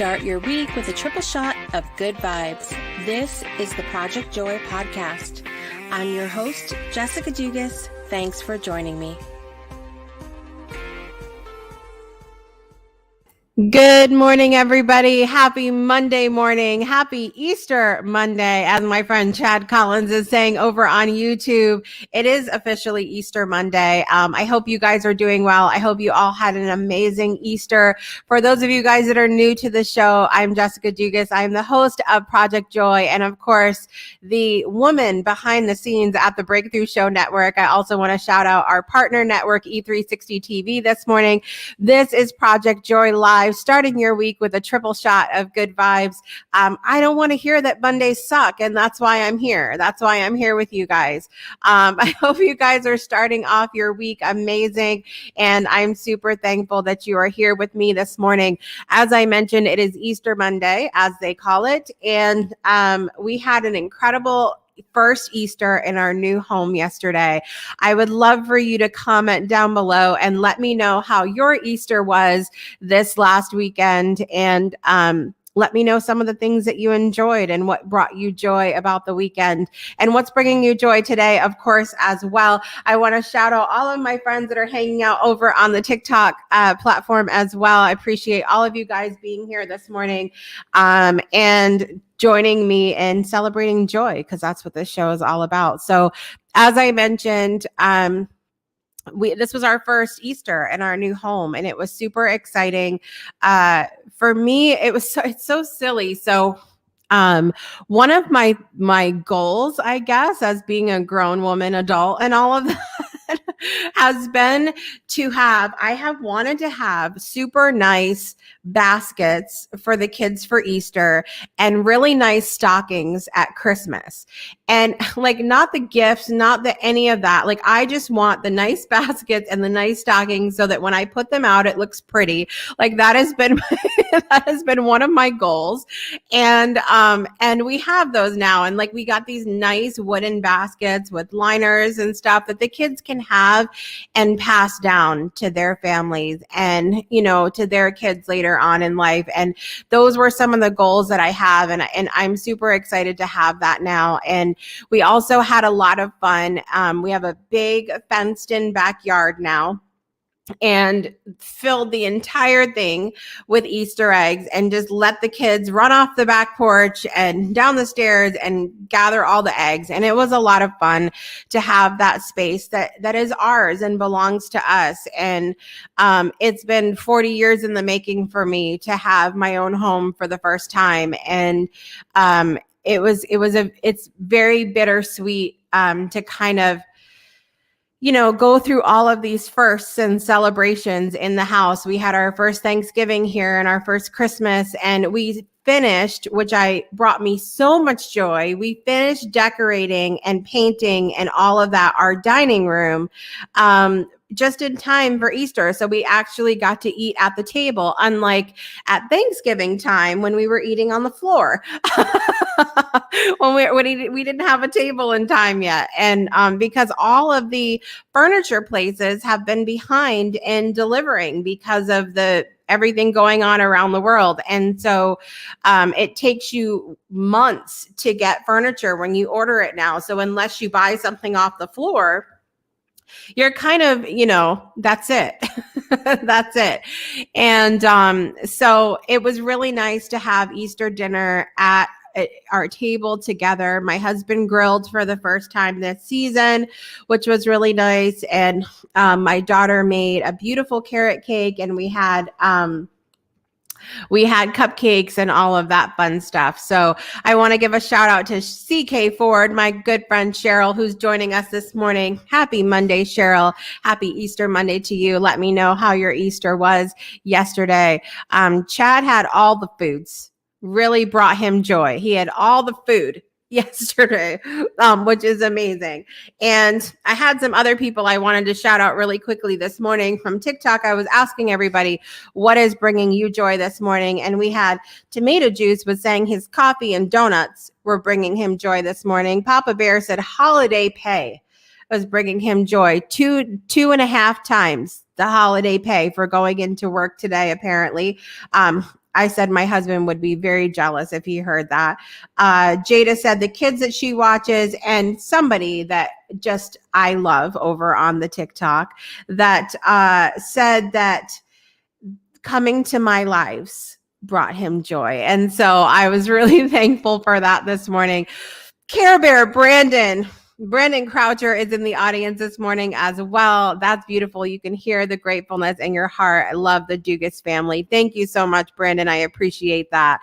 Start your week with a triple shot of good vibes. This is the Project Joy podcast. I'm your host, Jessica Dugas. Thanks for joining me. Good morning, everybody. Happy Monday morning. Happy Easter Monday. As my friend Chad Collins is saying over on YouTube, it is officially Easter Monday. I hope you guys are doing well. I hope you all had an amazing Easter. For those of you guys that are new to the show, I'm Jessica Dugas. I'm the host of Project Joy and, of course, the woman behind the scenes at the Breakthrough Show Network. I also want to shout out our partner network, E360 TV, this morning. This is Project Joy Live, starting your week with a triple shot of good vibes. I don't want to hear that Mondays suck, and that's why I'm here. That's why I'm here with you guys. I hope you guys are starting off your week amazing, and I'm super thankful that you are here with me this morning. As I mentioned, it is Easter Monday, as they call it, and we had an incredible first Easter in our new home yesterday. I would love for you to comment down below and let me know how your Easter was this last weekend, and let me know some of the things that you enjoyed and what brought you joy about the weekend and what's bringing you joy today, of course, as well. I want to shout out all of my friends that are hanging out over on the TikTok platform as well. I appreciate all of you guys being here this morning and joining me in celebrating joy, because that's what this show is all about. So as I mentioned, this was our first Easter in our new home, and it was super exciting. For me, it's so silly. So one of my goals, I guess, as being a grown woman, adult, and all of that has been I have wanted to have super nice baskets for the kids for Easter and really nice stockings at Christmas. And like, not the gifts, not any of that. Like, I just want the nice baskets and the nice stockings so that when I put them out, it looks pretty. Like, that has been that has been one of my goals. And we have those now. And like, we got these nice wooden baskets with liners and stuff that the kids can have and pass down to their families and, you know, to their kids later on in life. And those were some of the goals that I have. And I'm super excited to have that now. And we also had a lot of fun. We have a big fenced in backyard now, and filled the entire thing with Easter eggs and just let the kids run off the back porch and down the stairs and gather all the eggs. And it was a lot of fun to have that space that is ours and belongs to us. And it's been 40 years in the making for me to have my own home for the first time. And it's very bittersweet to kind of, you know, go through all of these firsts and celebrations in the house. We had our first Thanksgiving here and our first Christmas, and we finished, which brought me so much joy. We finished decorating and painting and all of that, our dining room, just in time for Easter. So we actually got to eat at the table, unlike at Thanksgiving time when we were eating on the floor. when we didn't have a table in time yet. And because all of the furniture places have been behind in delivering because of everything going on around the world. And so it takes you months to get furniture when you order it now. So unless you buy something off the floor, you're kind of, you know, that's it. That's it. And so it was really nice to have Easter dinner at our table together. My husband grilled for the first time this season, which was really nice. And my daughter made a beautiful carrot cake, and we had cupcakes and all of that fun stuff. So I want to give a shout out to CK Ford, my good friend Cheryl, who's joining us this morning. Happy Monday, Cheryl. Happy Easter Monday to you. Let me know how your Easter was yesterday. Chad had all the foods. Really brought him joy. He had all the food yesterday, which is amazing. And I had some other people I wanted to shout out really quickly this morning from TikTok. I was asking everybody, what is bringing you joy this morning? And we had Tomato Juice was saying his coffee and donuts were bringing him joy this morning. Papa Bear said holiday pay was bringing him joy 2.5 times the holiday pay for going into work today, apparently. I said my husband would be very jealous if he heard that. Jada said the kids that she watches, and somebody that just I love over on the TikTok that said that coming to my lives brought him joy. And so I was really thankful for that this morning. Care Bear, Brandon Croucher is in the audience this morning as well. That's beautiful. You can hear the gratefulness in your heart. I love the Dugas family. Thank you so much, Brandon. I appreciate that.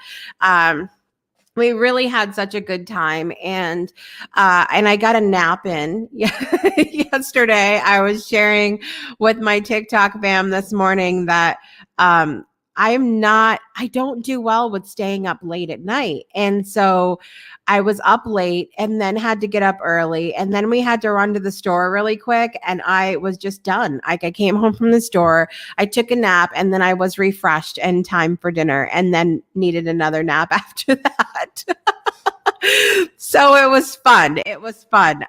We really had such a good time, and I got a nap in yesterday. I was sharing with my TikTok fam this morning that I don't do well with staying up late at night. And so I was up late and then had to get up early. And then we had to run to the store really quick. And I was just done. I came home from the store, I took a nap, and then I was refreshed and time for dinner, and then needed another nap after that. So it was fun. It was fun.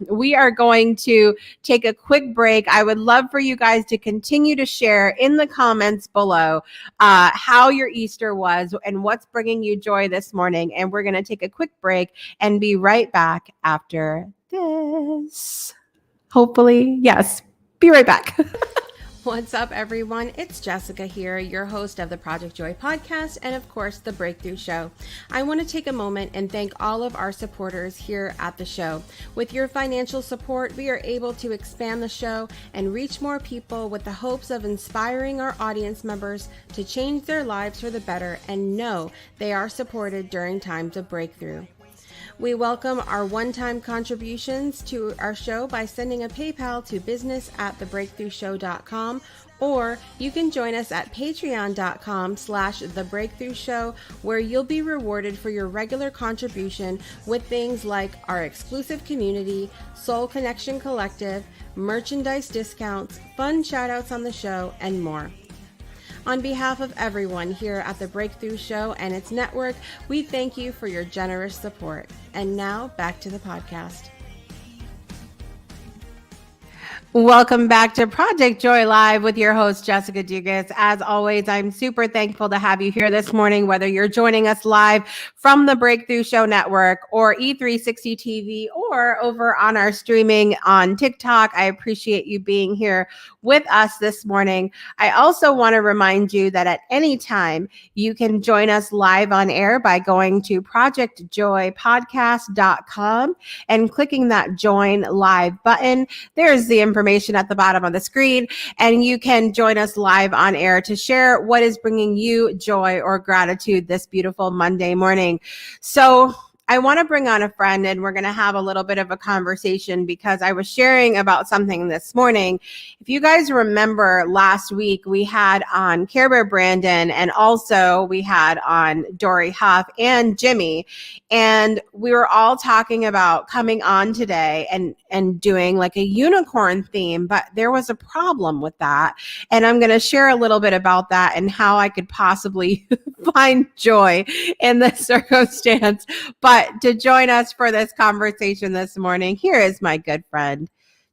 We are going to take a quick break. I would love for you guys to continue to share in the comments below how your Easter was and what's bringing you joy this morning. And we're going to take a quick break and be right back after this. Hopefully, yes. Be right back. What's up, everyone? It's Jessica here, your host of the Project Joy podcast and, of course, The Breakthrough Show. I want to take a moment and thank all of our supporters here at the show. With your financial support, we are able to expand the show and reach more people with the hopes of inspiring our audience members to change their lives for the better and know they are supported during times of breakthrough. We welcome our one-time contributions to our show by sending a PayPal to business@thebreakthroughshow.com, or you can join us at patreon.com/thebreakthroughshow, where you'll be rewarded for your regular contribution with things like our exclusive community, Soul Connection Collective, merchandise discounts, fun shout-outs on the show, and more. On behalf of everyone here at The Breakthrough Show and its network, we thank you for your generous support. And now, back to the podcast. Welcome back to Project Joy Live with your host, Jessica Dugas. As always, I'm super thankful to have you here this morning, whether you're joining us live from the Breakthrough Show Network or E360 TV or over on our streaming on TikTok. I appreciate you being here with us this morning. I also want to remind you that at any time you can join us live on air by going to projectjoypodcast.com and clicking that join live button. There's the information at the bottom of the screen, and you can join us live on air to share what is bringing you joy or gratitude this beautiful Monday morning. So I want to bring on a friend, and we're going to have a little bit of a conversation because I was sharing about something this morning. If you guys remember last week, we had on Care Bear Brandon, and also we had on Dory Huff and Jimmy, and we were all talking about coming on today and doing like a unicorn theme, but there was a problem with that. And I'm going to share a little bit about that and how I could possibly find joy in this circumstance. But to join us for this conversation this morning, here is my good friend,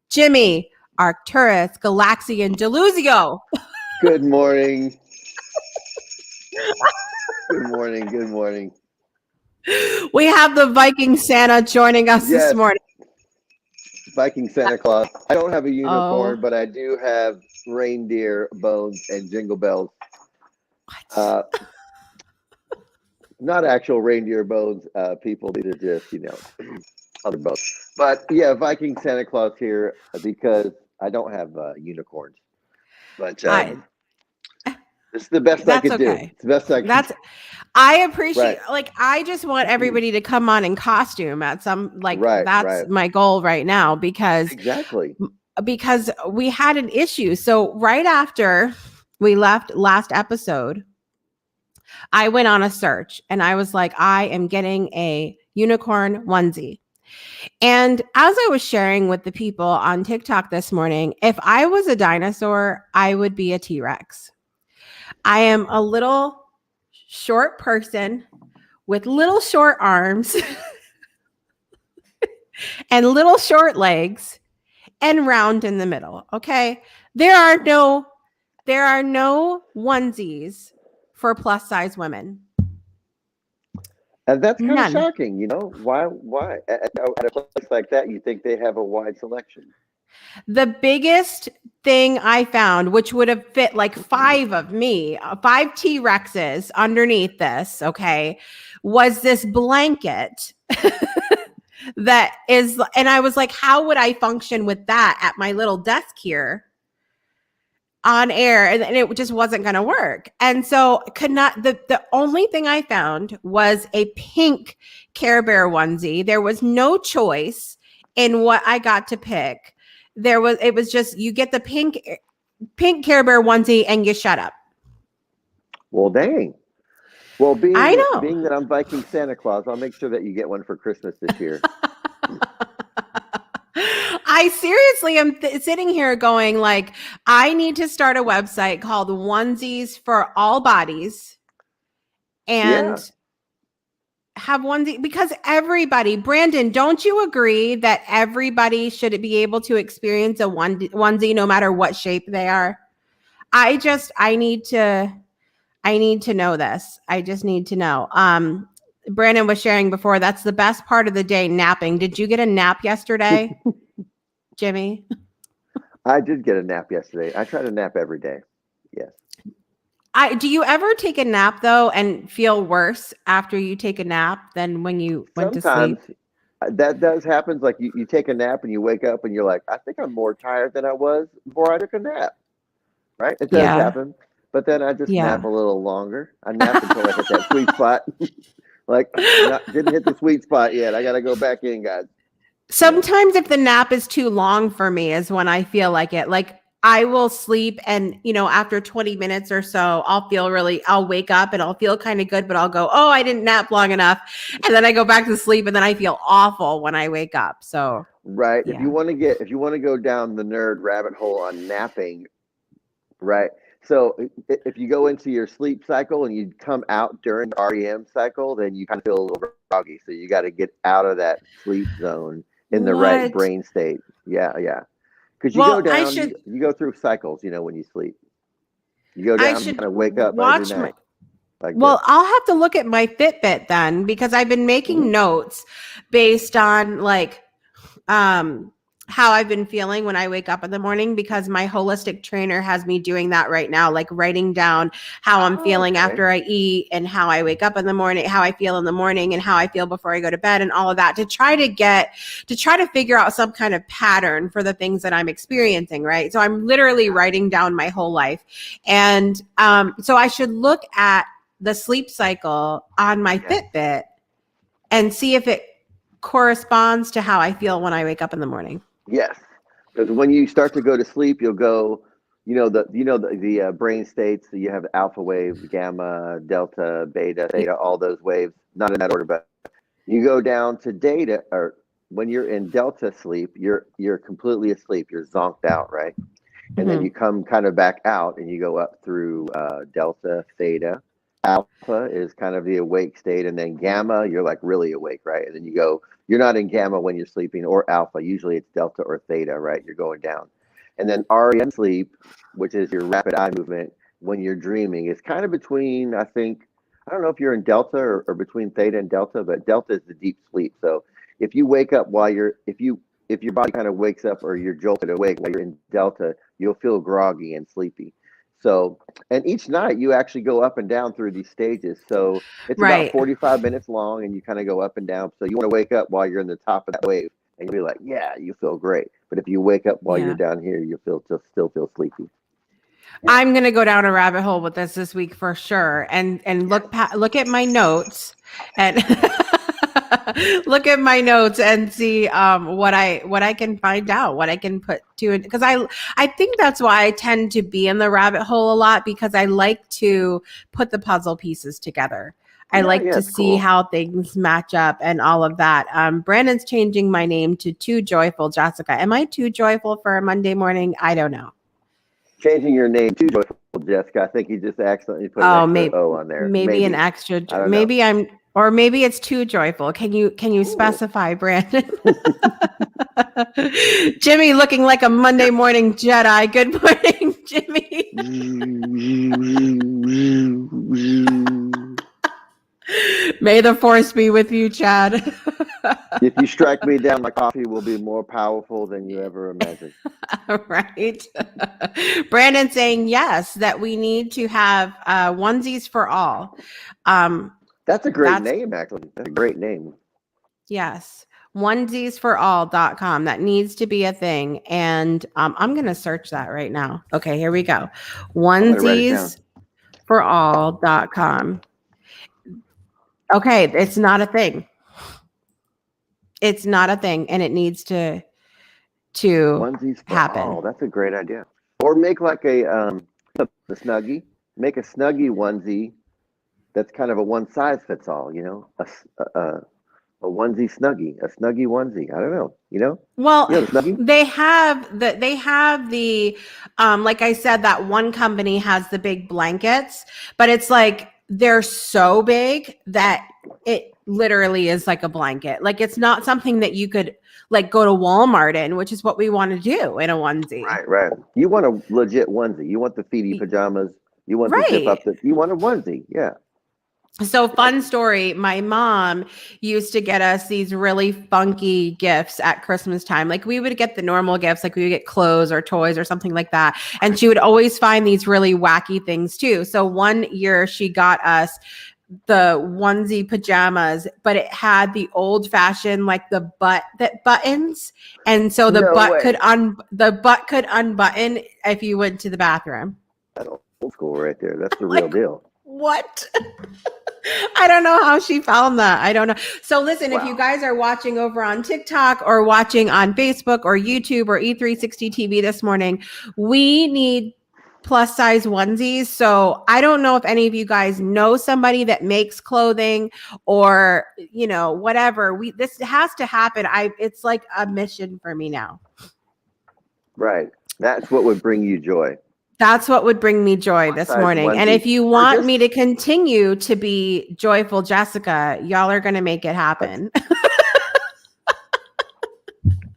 Jimmy Arcturus Galaxian Deluzio. Good morning. Good morning. Good morning. We have the Viking Santa joining us this morning. Viking Santa Claus. I don't have a unicorn, but I do have reindeer bones and jingle bells. What? Not actual reindeer bones, people. These are just, other bones. But yeah, Viking Santa Claus here because I don't have unicorns. But it's the best I could do. It's the best I can do. I appreciate, I just want everybody to come on in costume at some, that's my goal right now because we had an issue. So right after we left last episode, I went on a search and I was like, I am getting a unicorn onesie. And as I was sharing with the people on TikTok this morning, if I was a dinosaur, I would be a T-Rex. I am a little short person with little short arms and little short legs and round in the middle. Okay. There are no onesies for plus size women. And that's kind of None. shocking, you know? Why? At a place like that, you think they have a wide selection. The biggest thing I found, which would have fit like 5 of me, 5 T-Rexes underneath this, okay, was this blanket that is, and I was like, how would I function with that at my little desk here on air? And it just wasn't going to work. And so the only thing I found was a pink Care Bear onesie. There was no choice in what I got to pick. It was just, you get the pink Care Bear onesie and you shut up. Well, dang. Well, I know. being that I'm Viking Santa Claus, I'll make sure that you get one for Christmas this year. I seriously am sitting here going like, I need to start a website called Onesies for All Bodies and have onesie, because everybody, Brandon, don't you agree that everybody should be able to experience a onesie no matter what shape they are? I need to know this. I just need to know. Brandon was sharing before, that's the best part of the day, napping. Did you get a nap yesterday, Jimmy? I did get a nap yesterday. I try to nap every day. Yes. Do you ever take a nap though and feel worse after you take a nap than when you went to sleep? That does happen. Like you take a nap and you wake up and you're like, I think I'm more tired than I was before I took a nap. Right? It does happen. But then I just nap a little longer. I nap until I hit that sweet spot. Like, didn't hit the sweet spot yet. I got to go back in, guys. Sometimes if the nap is too long for me is when I feel like it. Like I will sleep and, after 20 minutes or so, I'll wake up and I'll feel kind of good, but I'll go, oh, I didn't nap long enough. And then I go back to sleep and then I feel awful when I wake up. So, right. Yeah. If you want to go down the nerd rabbit hole on napping, right. So if you go into your sleep cycle and you come out during the REM cycle, then you kind of feel a little groggy. So you got to get out of that sleep zone in the right brain state. Yeah. Because you go down, you go through cycles, when you sleep. You go down and kind of wake up every night. I'll have to look at my Fitbit then, because I've been making notes based on how I've been feeling when I wake up in the morning, because my holistic trainer has me doing that right now, like writing down how I'm feeling after I eat and how I wake up in the morning, how I feel in the morning and how I feel before I go to bed and all of that, to try to figure out some kind of pattern for the things that I'm experiencing. Right. So I'm literally writing down my whole life. And so I should look at the sleep cycle on my Fitbit and see if it corresponds to how I feel when I wake up in the morning. Yes, because when you start to go to sleep, you'll go, the brain states. So you have alpha wave, gamma, delta, beta, theta, all those waves. Not in that order, but you go down to data, or when you're in delta sleep, you're completely asleep. You're zonked out, right? And then you come kind of back out, and you go up through delta, theta. Alpha is kind of the awake state, and then gamma, you're like really awake, right? And then you're not in gamma when you're sleeping, or alpha. Usually it's delta or theta, right? You're going down. And then REM sleep, which is your rapid eye movement when you're dreaming, is kind of between, I don't know if you're in delta or between theta and delta, but delta is the deep sleep. So if you wake up if your body kind of wakes up or you're jolted awake while you're in delta, you'll feel groggy and sleepy. So, and each night you actually go up and down through these stages. So it's about 45 minutes long, and you kind of go up and down. So you want to wake up while you're in the top of that wave, and you'll be like, yeah, you feel great. But if you wake up while you're down here, you still feel sleepy. Yeah. I'm going to go down a rabbit hole with this week for sure. And look at my notes and look at my notes and see what I can find out, what I can put to it. Because I think that's why I tend to be in the rabbit hole a lot, because I like to put the puzzle pieces together. I like to see how things match up and all of that. Brandon's changing my name to Too Joyful Jessica. Am I too joyful for a Monday morning? I don't know. Changing your name to Joyful Jessica. I think you just accidentally put an extra O on there. Maybe an extra. Maybe I'm, or maybe it's too joyful. Can you specify, Brandon? Jimmy looking like a Monday morning Jedi. Good morning, Jimmy. May the force be with you, Chad. If you strike me down, my coffee will be more powerful than you ever imagined. Right. Brandon saying yes, that we need to have onesies for all. That's a great That's name, actually. That's a great name. yes. Onesiesforall.com. That needs to be a thing. And I'm going to search that right now. Okay, here we go. I'm gonna write it down. Onesiesforall.com. Okay, it's not a thing. It's not a thing, and it needs to Onesies for happen. all. That's a great idea. Or make like a snuggie. Make a snuggie onesie that's kind of a one size fits all. You know, a onesie snuggie, a snuggie onesie. I don't know. You know? Well, You know the snuggie? they have the like I said, that one company has the big blankets, but it's like they're so big that it literally is like a blanket. Like it's not something that you could like go to Walmart in, which is what we want to do in a onesie. Right. You want a legit onesie. You want the feety pajamas. You want the zip up. You want a onesie. Yeah. So fun story. My mom used to get us these really funky gifts at Christmas time. Like we would get the normal gifts, like we would get clothes or toys or something like that. And she would always find these really wacky things too. So one year she got us the onesie pajamas, but it had the old fashioned, like the butt that buttons. And so the butt could unbutton if you went to the bathroom. That's old school right there. That's the real deal. What? I don't know how she found that. I don't know. So listen, Wow. If you guys are watching over on TikTok or watching on Facebook or YouTube or E360 TV this morning, we need plus size onesies. So I don't know if any of you guys know somebody that makes clothing or, you know, whatever. This has to happen. It's like a mission for me now. Right. That's what would bring you joy. That's what would bring me joy this morning. And if you want me to continue to be joyful, Jessica, y'all are going to make it happen.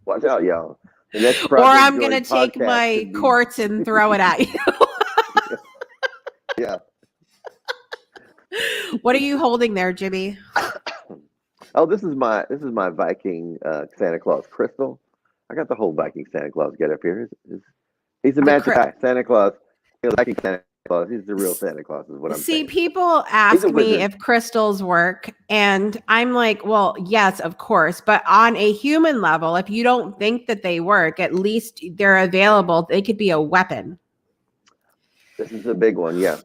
Watch out, y'all. The next or I'm going to take my quartz and throw it at you. Yeah. What are you holding there, Jimmy? Oh, this is my Viking Santa Claus crystal. I got the whole Viking Santa Claus get up here. He's a magic guy. Santa Claus. He's Viking Santa Claus. He's the real Santa Claus is what I'm saying. See, people ask me if crystals work, and I'm like, well, yes, of course. But on a human level, if you don't think that they work, at least they're available. They could be a weapon. This is a big one, yeah.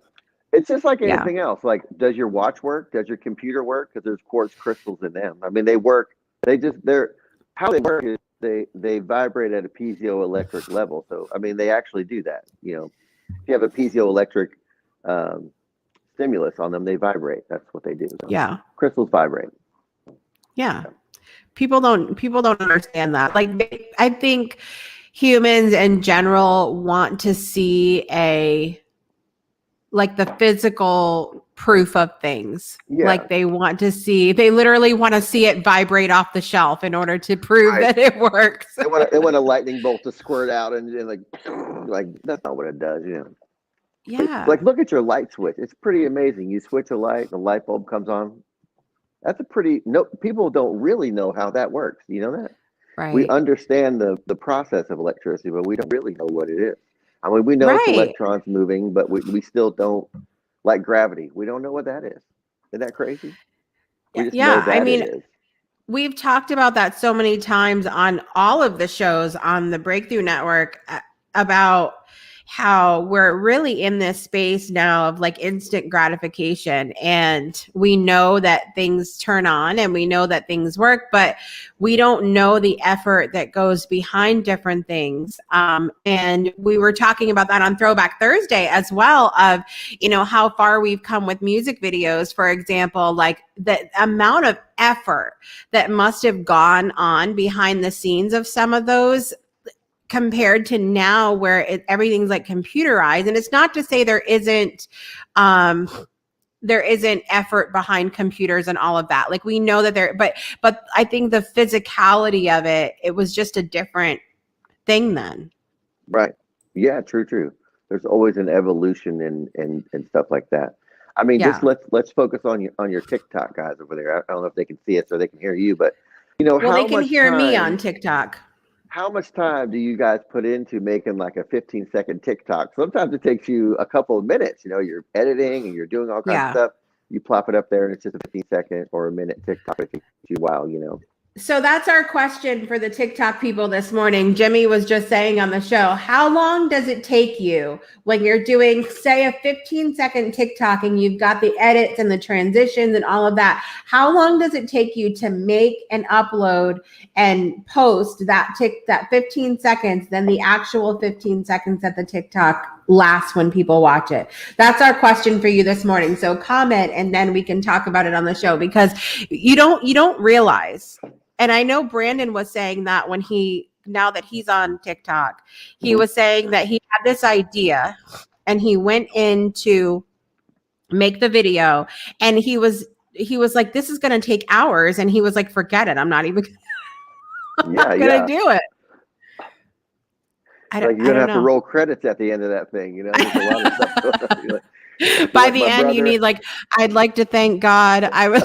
It's just like anything else. Like, does your watch work? Does your computer work? Because there's quartz crystals in them. I mean, they work. How they work is they vibrate at a piezoelectric level. So, I mean, they actually do that. You know, if you have a piezoelectric stimulus on them, they vibrate. That's what they do. So yeah, crystals vibrate. Yeah, people don't understand that. Like, I think humans in general want to see the physical proof of things. Yeah. Like they literally want to see it vibrate off the shelf in order to prove that it works. They want a lightning bolt to squirt out and like that's not what it does, you know. Yeah. Like look at your light switch. It's pretty amazing. You switch a light, the light bulb comes on. That's people don't really know how that works. You know that? Right. We understand the process of electricity, but we don't really know what it is. I mean, we know it's electrons moving, but we still don't, like gravity. We don't know what that is. Isn't that crazy? I mean, we've talked about that so many times on all of the shows on the Breakthrough Network about how we're really in this space now of like instant gratification, and we know that things turn on and we know that things work, but we don't know the effort that goes behind different things. And we were talking about that on Throwback Thursday as well, of, you know, how far we've come with music videos, for example, like the amount of effort that must have gone on behind the scenes of some of those compared to now where everything's like computerized. And it's not to say there isn't effort behind computers and all of that. Like we know that but I think the physicality of it was just a different thing then. Right. Yeah, true. there's always an evolution and stuff like that. I mean, just Yeah. let's focus on your TikTok guys over there. I don't know if they can see us or they can hear you, but Well, they can hear me on TikTok. how much time do you guys put into making like a 15-second TikTok? Sometimes it takes you a couple of minutes. You're editing and you're doing all kinds of Yeah. stuff. You plop it up there and it's just a 15-second or a minute TikTok. It takes you a while. So that's our question for the TikTok people this morning. Jimmy was just saying on the show, how long does it take you when you're doing, say, a 15-second TikTok and you've got the edits and the transitions and all of that? How long does it take you to make and upload and post that 15 seconds, then the actual 15 seconds that the TikTok lasts when people watch it? That's our question for you this morning. So comment and then we can talk about it on the show, because you don't realize. And I know Brandon was saying that now that he's on TikTok, he was saying that he had this idea and he went in to make the video and he was like, this is going to take hours. And he was like, forget it. I'm not even going to do it. You're going to have to roll credits at the end of that thing. There's a lot of stuff going on. By the end, you need I'd like to thank God. I was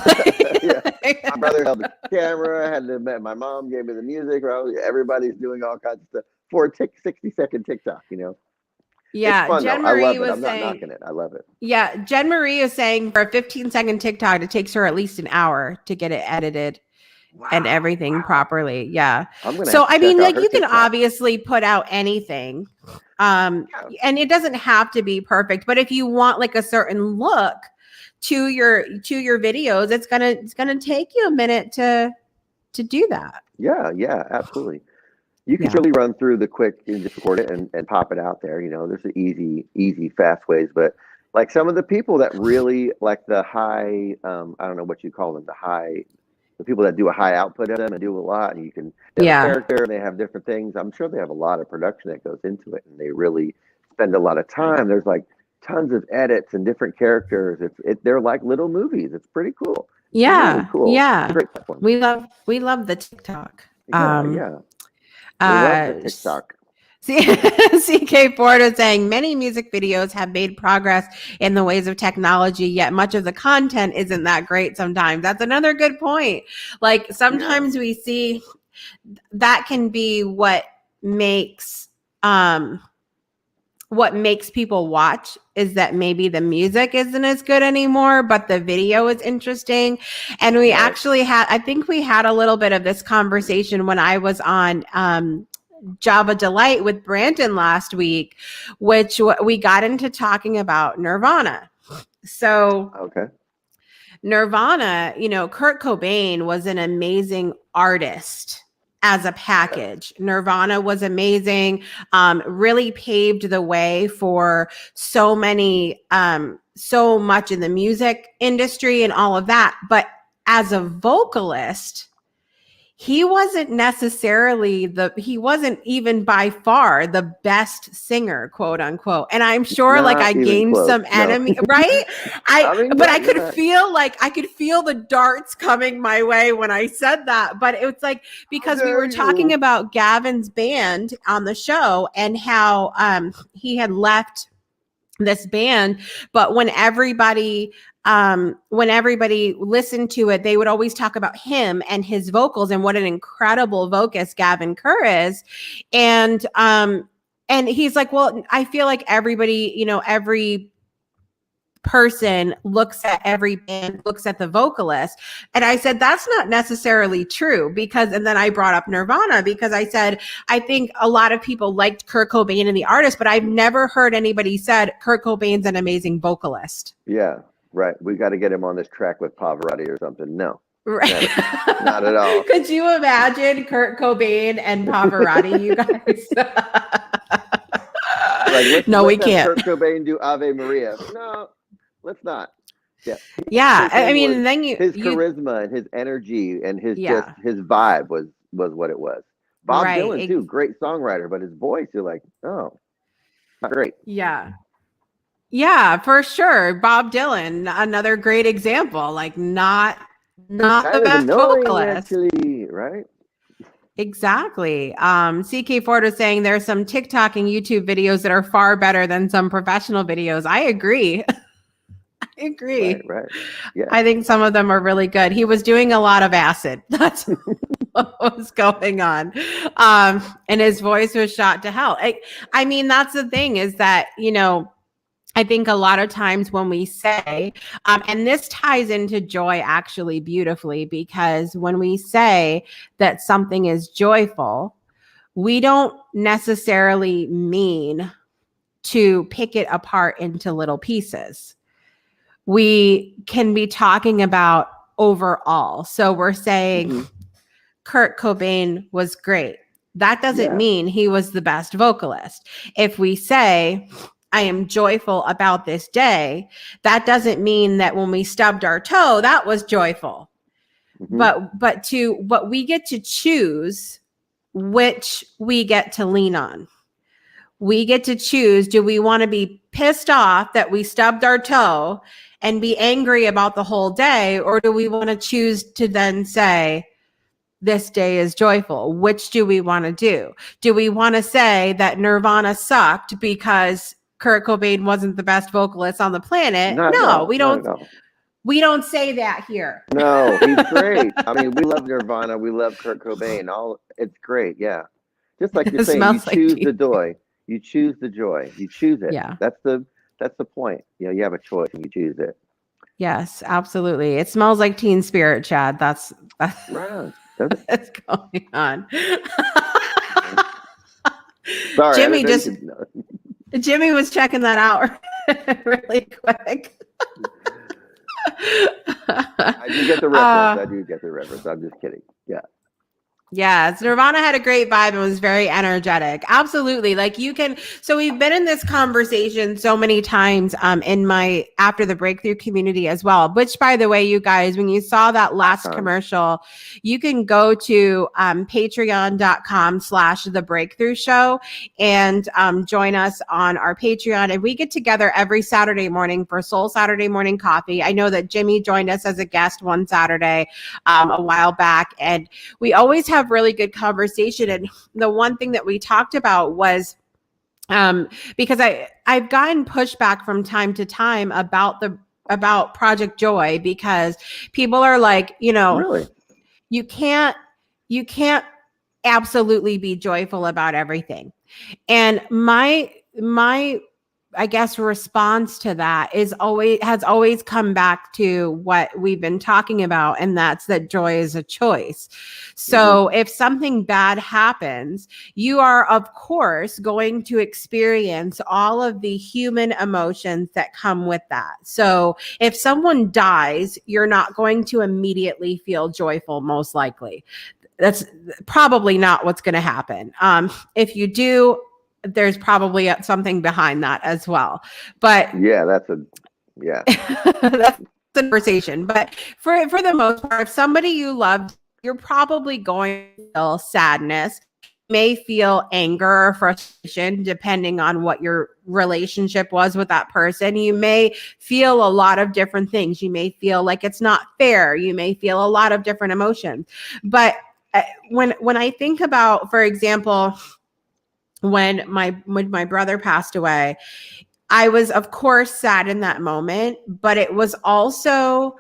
my brother held the camera. My mom gave me the music. Everybody's doing all kinds of stuff for a 60-second TikTok. Yeah, it's fun, Jen though. Marie I love it. was I'm saying, not knocking it. I love it. Yeah, Jen Marie is saying for a 15-second TikTok, it takes her at least an hour to get it edited. Wow. And everything properly. Yeah. So I mean, you can obviously put out anything. And it doesn't have to be perfect, but if you want like a certain look to your videos, it's gonna take you a minute to do that. Yeah, absolutely. You can really run through the quick and just record it and pop it out there. There's the easy, fast ways, but like some of the people that really like the high, I don't know what you call them, the people that do a high output of them and do a lot, and you can have a character and they have different things. I'm sure they have a lot of production that goes into it and they really spend a lot of time. There's like tons of edits and different characters. They're like little movies. It's pretty cool. Yeah. Really cool. Yeah. Great platform. We love the TikTok. We love the TikTok. CK Ford is saying many music videos have made progress in the ways of technology, yet much of the content isn't that great sometimes. That's another good point. Like sometimes we see that can be what makes people watch, is that maybe the music isn't as good anymore, but the video is interesting. And we actually I think we had a little bit of this conversation when I was on Java Delight with Brandon last week, which we got into talking about Nirvana. So Nirvana, Kurt Cobain was an amazing artist as a package. Nirvana was amazing, really paved the way for so much in the music industry and all of that. But as a vocalist, he wasn't necessarily he wasn't even by far the best singer, quote unquote. And I'm sure I gained some enemy, right? I could feel the darts coming my way when I said that. But it was like, because we were talking about Gavin's band on the show and how he had left this band, but when everybody listened to it, they would always talk about him and his vocals and what an incredible vocalist Gavin Kerr is. And he's like, well, I feel like everybody, every person looks at every band, looks at the vocalist. And I said, that's not necessarily true, and then I brought up Nirvana because I said, I think a lot of people liked Kurt Cobain and the artist, but I've never heard anybody said Kurt Cobain's an amazing vocalist. Yeah, right. We got to get him on this track with Pavarotti or something. No. Right. Not at all. Could you imagine Kurt Cobain and Pavarotti, you guys? We can't. Kurt Cobain do Ave Maria. No. Let's not. Yeah. I mean, was, then his charisma and his energy and his vibe was what it was. Bob Dylan too, great songwriter, but his voice, you're like, oh, not great. Yeah. Yeah, for sure. Bob Dylan, another great example. Like not the best vocalist, actually, right? Exactly. CK Ford was saying there's some TikTok and YouTube videos that are far better than some professional videos. I agree. I agree. Right. Yeah. I think some of them are really good. He was doing a lot of acid. That's what was going on. And his voice was shot to hell. I mean, that's the thing is that, I think a lot of times when we say, and this ties into joy actually beautifully, because when we say that something is joyful, we don't necessarily mean to pick it apart into little pieces. We can be talking about overall. So we're saying Kurt Cobain was great. That doesn't mean he was the best vocalist. If we say, I am joyful about this day, that doesn't mean that when we stubbed our toe, that was joyful. But we get to choose which we get to lean on. We get to choose, do we want to be pissed off that we stubbed our toe and be angry about the whole day, or do we want to choose to then say, this day is joyful? Which do we want to do? Do we want to say that Nirvana sucked because Kurt Cobain wasn't the best vocalist on the planet? No, we don't. We don't say that here. No, he's great. I mean, we love Nirvana. We love Kurt Cobain. It's great. Yeah. Just like you're saying, you choose the joy. You choose the joy. You choose it. Yeah. That's the point. You have a choice and you choose it. Yes, absolutely. It smells like Teen Spirit, Chad. That's right. What's going on? Sorry, Jimmy was checking that out really quick. I do get the reference. I'm just kidding. Yeah. Yes, Nirvana had a great vibe and was very energetic. Absolutely. So we've been in this conversation so many times in my After the Breakthrough community as well, which, by the way, you guys, when you saw that last commercial, you can go to patreon.com/The Breakthrough Show and join us on our Patreon. And we get together every Saturday morning for Soul Saturday Morning Coffee. I know that Jimmy joined us as a guest one Saturday a while back, and we always have really good conversation. And the one thing that we talked about was because I've gotten pushback from time to time about Project Joy, because people are like, really? you can't absolutely be joyful about everything. And my I guess response to that has always come back to what we've been talking about, and that's that joy is a choice. So if something bad happens, you are of course going to experience all of the human emotions that come with that. So if someone dies, you're not going to immediately feel joyful, most likely. That's probably not what's going to happen. If you do, there's probably something behind that as well. But that's the conversation. But for the most part, if somebody you loved, you're probably going to feel sadness. You may feel anger or frustration, depending on what your relationship was with that person. You may feel a lot of different things. You may feel like it's not fair. You may feel a lot of different emotions. But when I think about, for example, when my brother passed away, I was of course sad in that moment, but it was also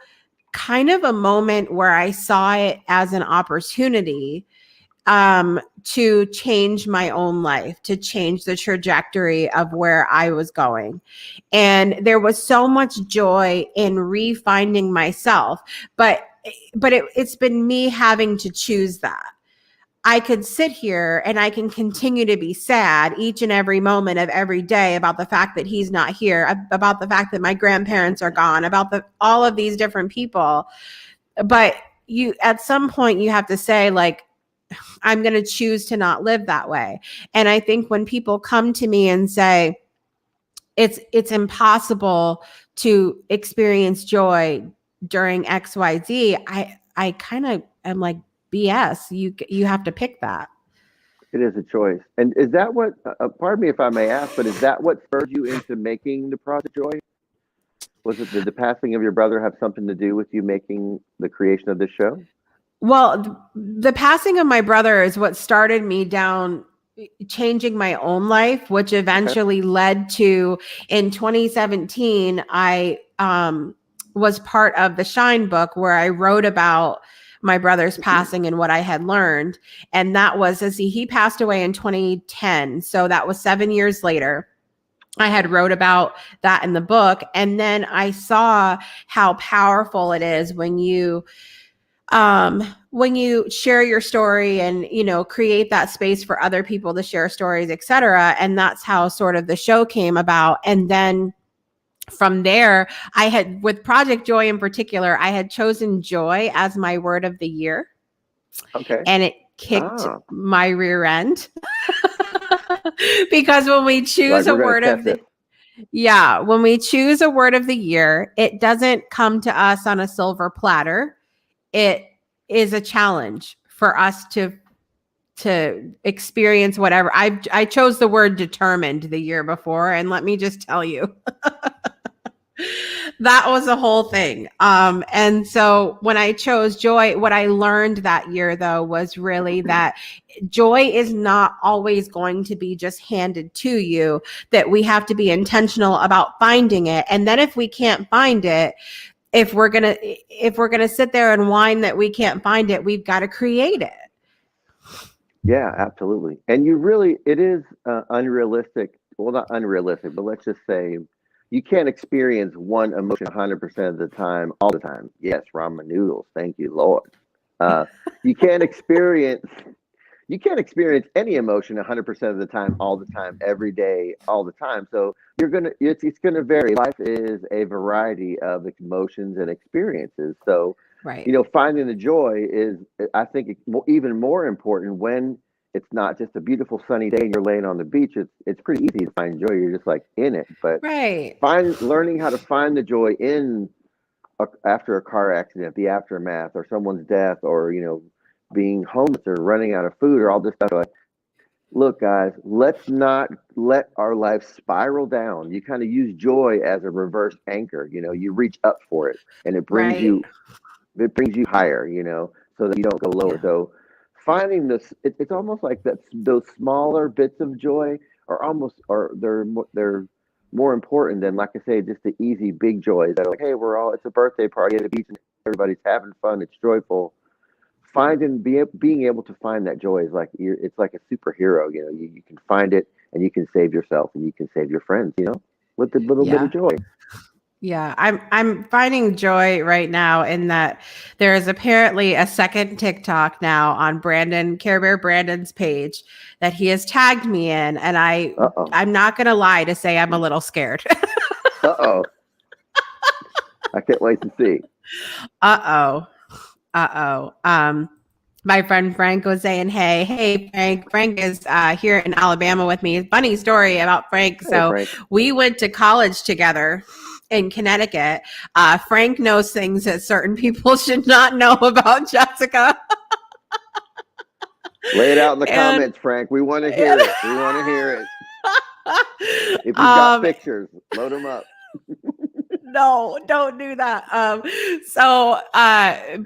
kind of a moment where I saw it as an opportunity to change my own life, to change the trajectory of where I was going. And there was so much joy in refinding myself, but it's been me having to choose that. I could sit here and I can continue to be sad each and every moment of every day about the fact that he's not here, about the fact that my grandparents are gone, about all of these different people. But at some point you have to say, like, I'm going to choose to not live that way. And I think when people come to me and say it's impossible to experience joy during XYZ, I kind of am like, BS. You have to pick that. It is a choice. And is that what, pardon me if I may ask, but is that what spurred you into making the Project Joy? Was it the passing of your brother have something to do with you making the creation of this show? Well, the passing of my brother is what started me down changing my own life, which Okay. eventually led to in 2017, I was part of the Shine book where I wrote about my brother's passing and what I had learned. And that was, he passed away in 2010. So that was 7 years later. I had wrote about that in the book. And then I saw how powerful it is when you share your story and, you know, create that space for other people to share stories, etc. And that's how sort of the show came about. And then from there, I had, with Project Joy in particular, I had chosen joy as my word of the year, Okay. and it kicked my rear end. Because when we choose a word of the when we choose a word of the year, it doesn't come to us on a silver platter. It is a challenge for us to experience whatever. I chose the word determined the year before, and let me just tell you, that was a whole thing. And so when I chose joy, what I learned that year though was really that joy is not always going to be just handed to you, that we have to be intentional about finding it. And then if we can't find it, if we're gonna sit there and whine that we can't find it, we've got to create it. Yeah, absolutely. And it is unrealistic. Well, not unrealistic, but let's just say you can't experience one emotion 100% of the time, all the time. Yes, ramen noodles. Thank you, Lord. Uh, you can't experience you can't experience any emotion 100% of the time, all the time, every day, all the time. So it's gonna vary. Life is a variety of emotions and experiences. So, Right. you know, finding the joy is, I think, even more important when it's not just a beautiful sunny day and you're laying on the beach. It's pretty easy to find joy. You're just like in it. But Right. learning how to find the joy in after a car accident, the aftermath, or someone's death, or, you know, being homeless or running out of food, or all this stuff. Like, look, guys, let's not let our life spiral down. You kind of use joy as a reverse anchor. You know, you reach up for it, and Right. it brings you higher. You know, so that you don't go lower. Yeah. So finding this, it's almost like that. Those smaller bits of joy they're more important than, like I say, just the easy big joys that are like, hey, it's a birthday party at the beach and everybody's having fun. It's joyful. Being able to find that joy is like, it's like a superhero. You know, you can find it and you can save yourself and you can save your friends. You know, with a little bit Yeah. of joy. Yeah, I'm finding joy right now in that there is apparently a second TikTok now on Care Bear Brandon's page that he has tagged me in, and I'm not gonna lie to say I'm a little scared. I can't wait to see. My friend Frank was saying, hey, Frank. Frank is here in Alabama with me. Funny story about Frank. Hey, so Frank. we went to college together in Connecticut. Frank knows things that certain people should not know about Jessica. Lay it out in the comments, Frank. We want to hear it. We want to hear it. If you've got pictures, load them up. No, don't do that.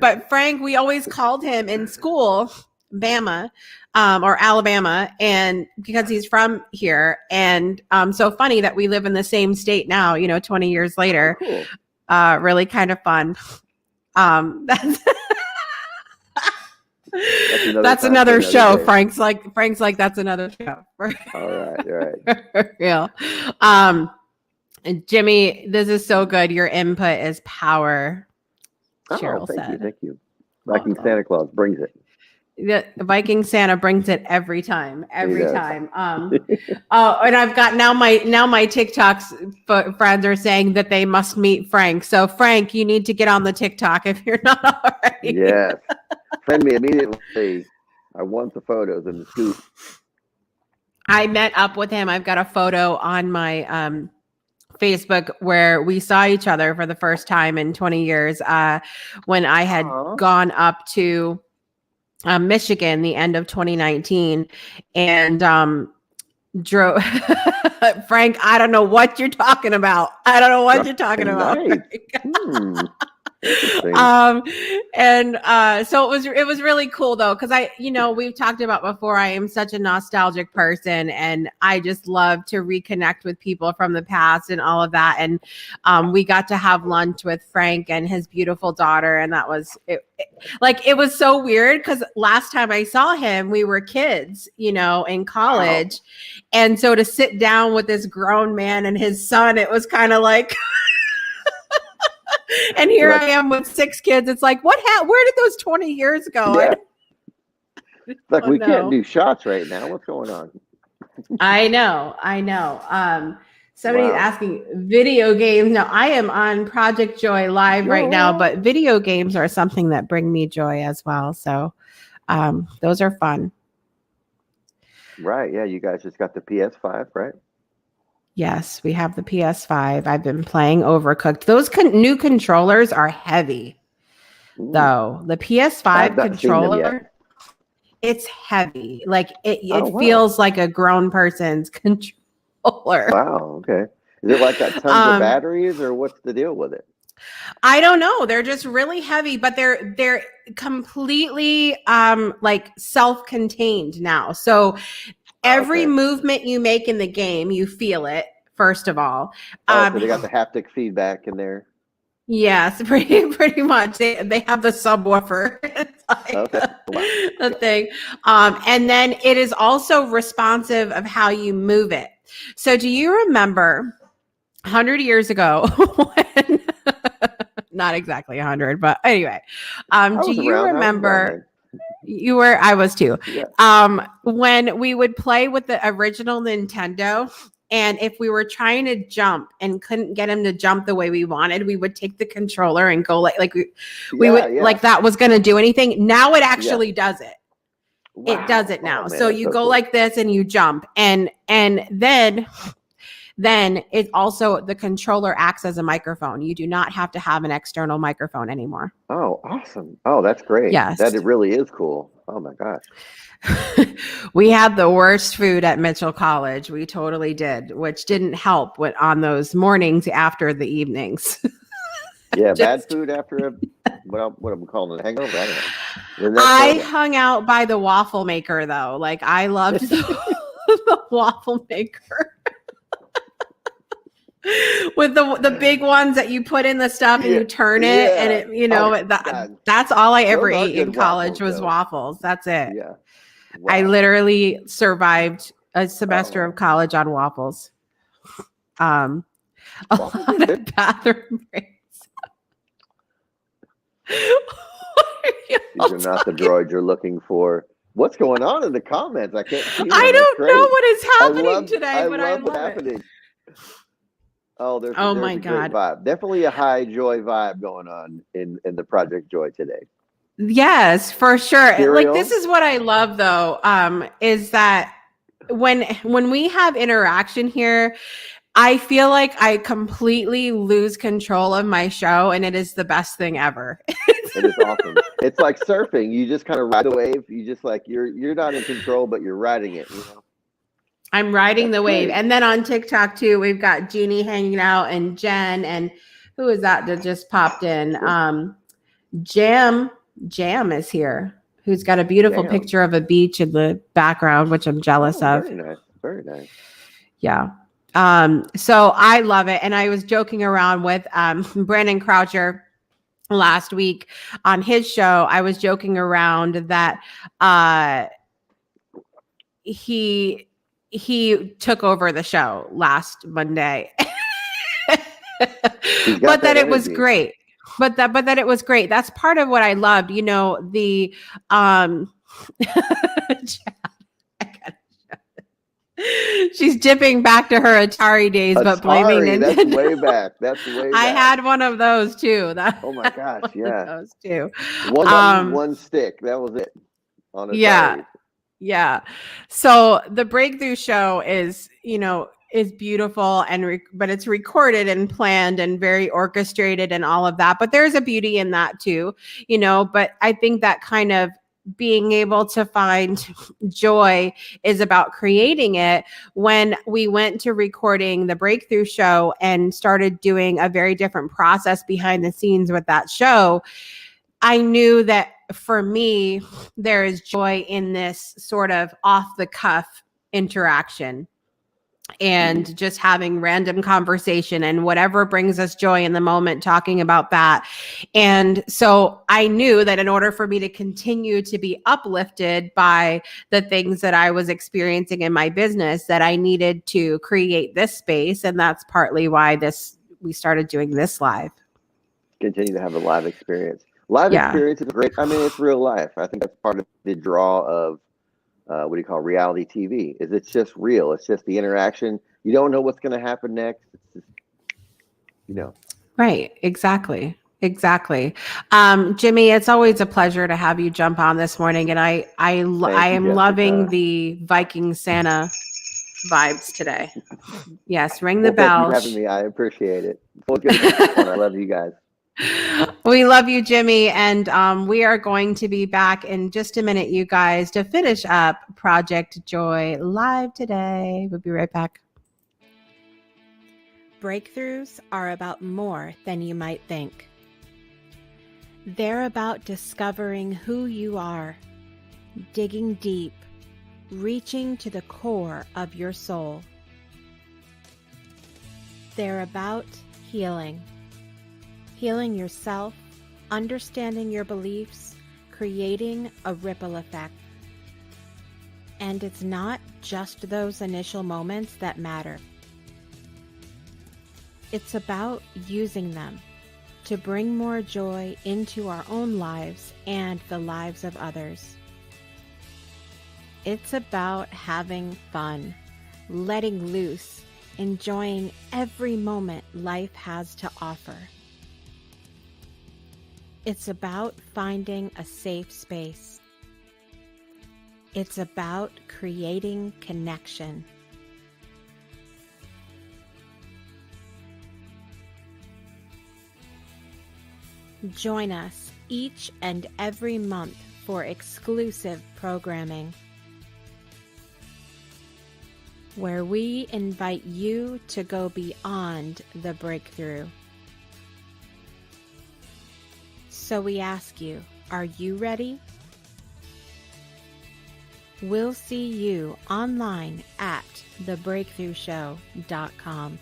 But Frank, we always called him in school Bama, or Alabama, and because he's from here. And so funny that we live in the same state now, you know, 20 years later. Oh, cool. Really kind of fun. That's another show. Frank's like, that's another show. All right. Yeah. Jimmy, this is so good. Your input is power. Cheryl said. Thank you. Viking Santa Claus brings it. The Viking Santa brings it every time. And I've got now my TikToks friends are saying that they must meet Frank. So Frank, you need to get on the TikTok if you're not already. Yes. Send me immediately. I want the photos and the scoop. I met up with him. I've got a photo on my Facebook where we saw each other for the first time in 20 years when I had gone up to Michigan the end of 2019 and drove Frank, I don't know what you're talking about. You're talking about. Interesting. So it was really cool though, because we've talked about before, I am such a nostalgic person and I just love to reconnect with people from the past and all of that. And we got to have lunch with Frank and his beautiful daughter, and that was it was so weird because last time I saw him, we were kids, in college. Wow. And so to sit down with this grown man and his son, it was kind of like and here I am with 6 kids. It's like, where did those 20 years go? Yeah. It's like we can't do shots right now. What's going on? I know. Somebody's asking video games. Now I am on Project Joy Live right now, but video games are something that bring me joy as well. So those are fun. Right. Yeah. You guys just got the PS5, right? Yes, we have the PS5. I've been playing Overcooked. Those new controllers are heavy, though. The PS5 controller, it's heavy. Like it feels like a grown person's controller. Wow. Okay. Is it like got tons of batteries, or what's the deal with it? I don't know. They're just really heavy, but they're completely like self-contained now. So every movement you make in the game, you feel it, first of all. So they got the haptic feedback in there. Yes, pretty much. They have the subwoofer. It's like the thing. And then it is also responsive of how you move it. So do you remember 100 years ago when not exactly 100, but anyway, do you remember I was too. Yeah. When we would play with the original Nintendo, and if we were trying to jump and couldn't get him to jump the way we wanted, we would take the controller and go like that was going to do anything. Now it actually does it. Wow. It does it now. So you go like this and you jump, and then it also, the controller acts as a microphone. You do not have to have an external microphone anymore. Oh, awesome. Oh, that's great. Yes. That it really is cool. Oh my gosh. We had the worst food at Mitchell College. We totally did, which didn't help on those mornings after the evenings. Yeah, bad food after what I'm calling a hangover. I don't know. I hung out by the waffle maker though. Like I loved the waffle maker. With the big ones that you put in the stuff and you turn it and it, that's all I ever ate in college was waffles. That's it. Yeah. Wow. I literally survived a semester of college on waffles. A lot of bathroom breaks. These are not the droids you're looking for. What's going on in the comments? I can't see. I don't know what is happening today, but I love what's happening. Oh, there's a great vibe. Definitely a high joy vibe going on in the Project Joy today. Yes, for sure. Like this is what I love though, is that when we have interaction here, I feel like I completely lose control of my show, and it is the best thing ever. It is awesome. It's like surfing. You just kind of ride the wave. You just like you're not in control, but you're riding it, you know. I'm riding the wave. And then on TikTok too, we've got Jeannie hanging out, and Jen, and who is that just popped in? Jam is here, who's got a beautiful picture of a beach in the background, which I'm jealous of. Very nice. Very nice. Yeah. So I love it. And I was joking around with Brandon Croucher last week on his show. I was joking around that he took over the show last Monday. But that it was great. But that it was great. That's part of what I loved. You know, the she's dipping back to her Atari days, but blaming Nintendo. That's way back. That's way back. I had one of those too. Oh my gosh, yeah. Those too. One stick. That was it. On Atari. Yeah. So the Breakthrough Show is beautiful, but it's recorded and planned and very orchestrated and all of that. But there's a beauty in that too, but I think that kind of being able to find joy is about creating it. When we went to recording the Breakthrough show and started doing a very different process behind the scenes with that show, I knew that for me, there is joy in this sort of off the cuff interaction and just having random conversation and whatever brings us joy in the moment, talking about that. And so I knew that in order for me to continue to be uplifted by the things that I was experiencing in my business, that I needed to create this space. And that's partly why we started doing this live. Continue to have a live experience. Live Yeah. experience is great. I mean, it's real life. I think that's part of the draw of what do you call reality TV? Is it's just real. It's just the interaction. You don't know what's going to happen next. It's just, you know. Right. Exactly. Jimmy, it's always a pleasure to have you jump on this morning. And I am loving the Viking Santa vibes today. Yes. Ring the bell. Thank you for having me. I appreciate it. It's good to be on. I love you guys. We love you, Jimmy. And we are going to be back in just a minute, you guys, to finish up Project Joy live today. We'll be right back. Breakthroughs are about more than you might think. They're about discovering who you are, digging deep, reaching to the core of your soul. They're about healing yourself, understanding your beliefs, creating a ripple effect. And it's not just those initial moments that matter. It's about using them to bring more joy into our own lives and the lives of others. It's about having fun, letting loose, enjoying every moment life has to offer. It's about finding a safe space. It's about creating connection. Join us each and every month for exclusive programming, where we invite you to go beyond the breakthrough. So we ask you, are you ready? We'll see you online at thebreakthroughshow.com.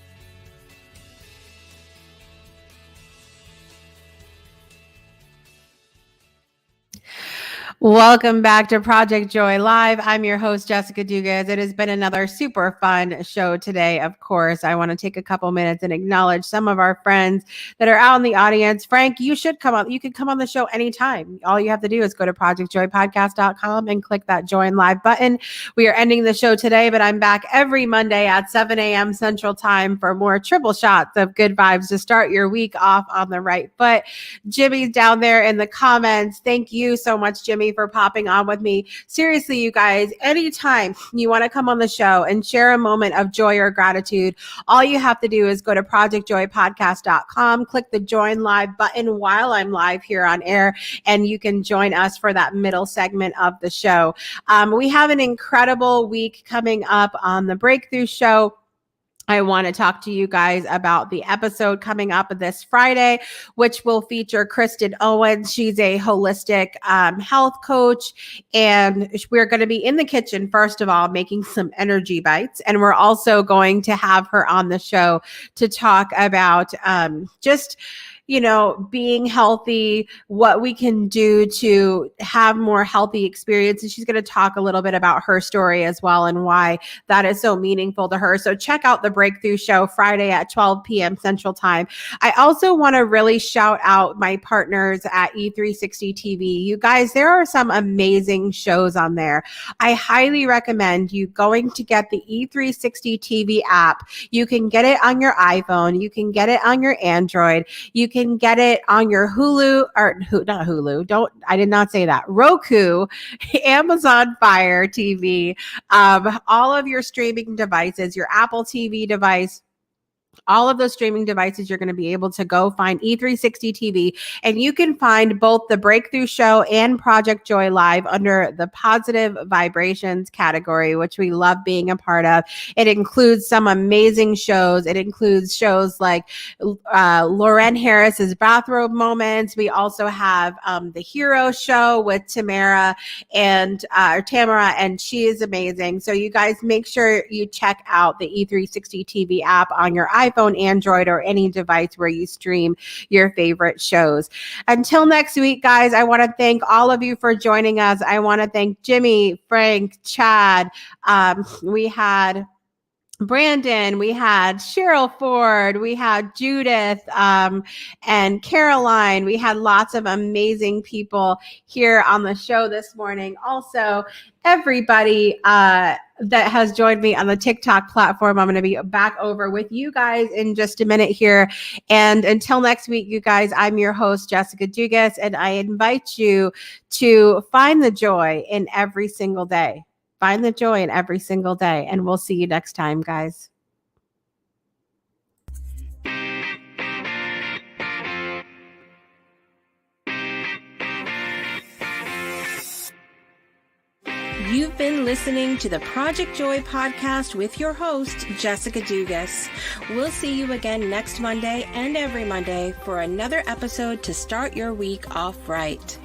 Welcome back to Project Joy Live. I'm your host, Jessica Dugas. It has been another super fun show today. Of course, I want to take a couple minutes and acknowledge some of our friends that are out in the audience. Frank, you should come on. You can come on the show anytime. All you have to do is go to projectjoypodcast.com and click that join live button. We are ending the show today, but I'm back every Monday at 7 a.m. Central Time for more triple shots of good vibes to start your week off on the right foot. Jimmy's down there in the comments. Thank you so much, Jimmy, for popping on with me. Seriously, you guys, anytime you want to come on the show and share a moment of joy or gratitude, all you have to do is go to projectjoypodcast.com, click the join live button while I'm live here on air, and you can join us for that middle segment of the show. We have an incredible week coming up on the Breakthrough Show. I want to talk to you guys about the episode coming up this Friday, which will feature Kristen Owens. She's a holistic health coach, and we're going to be in the kitchen, first of all, making some energy bites. And we're also going to have her on the show to talk about just being healthy, what we can do to have more healthy experiences. She's going to talk a little bit about her story as well and why that is so meaningful to her. So check out the Breakthrough Show Friday at 12 p.m. Central Time. I also want to really shout out my partners at E360 TV. You guys, there are some amazing shows on there. I highly recommend you going to get the E360 TV app. You can get it on your iPhone. You can get it on your Android. You can get it on your Hulu, or not Hulu. I did not say that. Roku, Amazon Fire TV, all of your streaming devices, your Apple TV device. all of those streaming devices, you're going to be able to go find E360 TV, and you can find both the Breakthrough Show and Project Joy Live under the Positive Vibrations category, which we love being a part of. It includes some amazing shows. It includes shows like Lauren Harris's Bathrobe Moments. We also have the Hero Show with Tamara, and she is amazing. So you guys make sure you check out the E360 TV app on your iPhone, Android, or any device where you stream your favorite shows. Until next week, guys, I want to thank all of you for joining us. I want to thank Jimmy, Frank, Chad. We had Brandon, we had Cheryl Ford, we had Judith, and Caroline. We had lots of amazing people here on the show this morning. Also, everybody that has joined me on the TikTok platform. I'm going to be back over with you guys in just a minute here. And until next week, you guys, I'm your host, Jessica Dugas, and I invite you to find the joy in every single day. Find the joy in every single day, and we'll see you next time, guys. You've been listening to the Project Joy podcast with your host, Jessica Dugas. We'll see you again next Monday and every Monday for another episode to start your week off right.